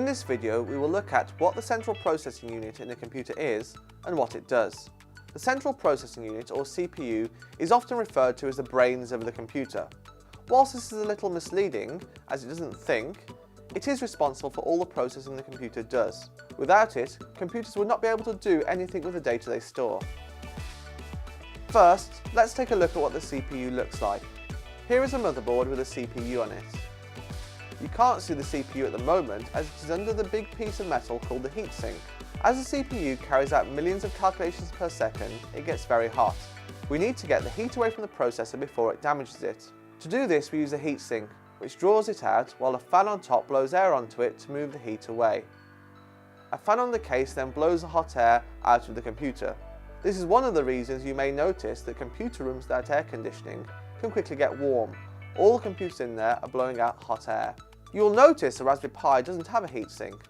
In this video, we will look at what the central processing unit in a computer is and what it does. The central processing unit, or CPU, is often referred to as the brains of the computer. Whilst this is a little misleading, as it doesn't think, it is responsible for all the processing the computer does. Without it, computers would not be able to do anything with the data they store. First, let's take a look at what the CPU looks like. Here is a motherboard with a CPU on it. You can't see the CPU at the moment as it is under the big piece of metal called the heatsink. As the CPU carries out millions of calculations per second, it gets very hot. We need to get the heat away from the processor before it damages it. To do this, we use a heatsink, which draws it out while a fan on top blows air onto it to move the heat away. A fan on the case then blows the hot air out of the computer. This is one of the reasons you may notice that computer rooms without air conditioning can quickly get warm. All the computers in there are blowing out hot air. You'll notice the Raspberry Pi doesn't have a heatsink.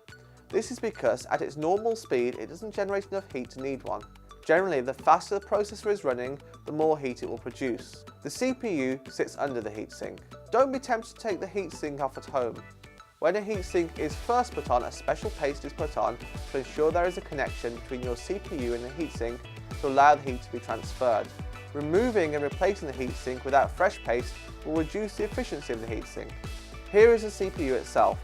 This is because at its normal speed it doesn't generate enough heat to need one. Generally, the faster the processor is running, the more heat it will produce. The CPU sits under the heatsink. Don't be tempted to take the heatsink off at home. When a heatsink is first put on, a special paste is put on to ensure there is a connection between your CPU and the heatsink to allow the heat to be transferred. Removing and replacing the heatsink without fresh paste will reduce the efficiency of the heatsink. Here is the CPU itself.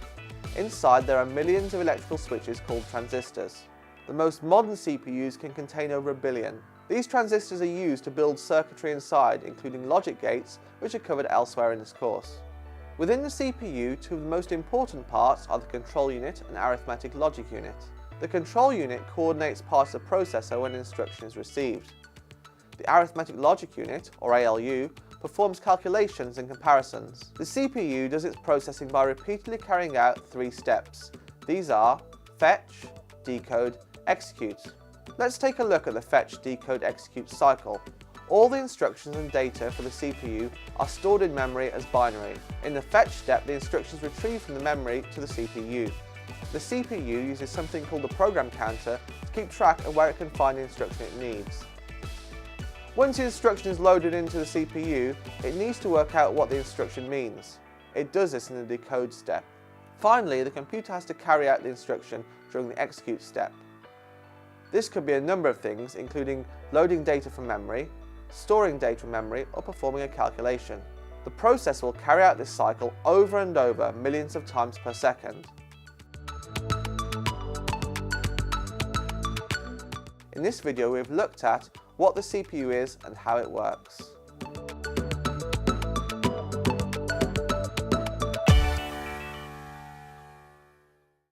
Inside there are millions of electrical switches called transistors. The most modern CPUs can contain over 1 billion. These transistors are used to build circuitry inside, including logic gates, which are covered elsewhere in this course. Within the CPU, two of the most important parts are the control unit and arithmetic logic unit. The control unit coordinates parts of the processor when an instruction is received. The arithmetic logic unit, or ALU, performs calculations and comparisons. The CPU does its processing by repeatedly carrying out 3 steps. These are fetch, decode, execute. Let's take a look at the fetch, decode, execute cycle. All the instructions and data for the CPU are stored in memory as binary. In the fetch step, the instructions retrieve from the memory to the CPU. The CPU uses something called the program counter to keep track of where it can find the instruction it needs. Once the instruction is loaded into the CPU, it needs to work out what the instruction means. It does this in the decode step. Finally, the computer has to carry out the instruction during the execute step. This could be a number of things, including loading data from memory, storing data from memory, or performing a calculation. The processor will carry out this cycle over and over millions of times per second. In this video, we've looked at what the CPU is and how it works.